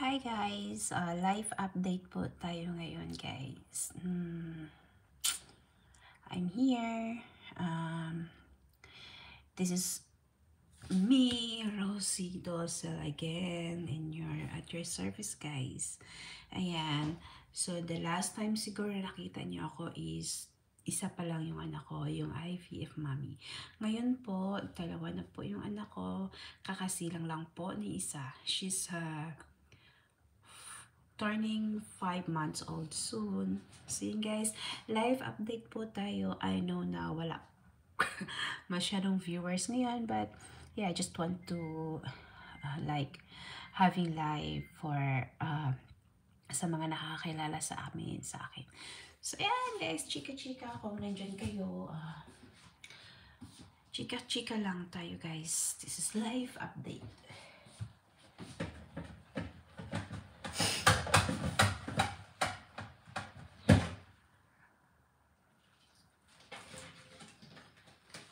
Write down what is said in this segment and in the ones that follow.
Hi guys, live update po tayo ngayon guys. I'm here. This is me, Rosie Dosel again at your service guys. Ayan, so the last time siguro nakita niyo ako is isa pa lang yung anak ko, yung IVF mommy. Ngayon po, dalawa na po yung anak ko, kakasilang lang po ni isa. She's turning 5 months old soon. So yun guys, live update po tayo. I know na wala masyadong viewers ngayon, but yeah, I just want to like having live for sa mga nakakakilala sa akin. So yan guys, chika-chika kung nandyan kayo. Chika-chika lang tayo guys. This is live update.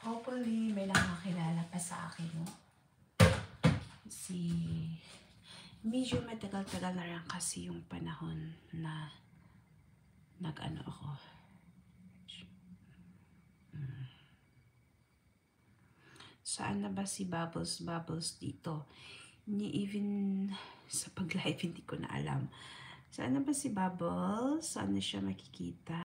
Hopefully, may nakakilala pa sa akin, no? Medyo matagal-tagal na rin kasi yung panahon na nag-ano ako. Saan na ba si Bubbles dito? Even sa pag-live, hindi ko na alam. Saan na ba si Bubbles? Saan na siya makikita?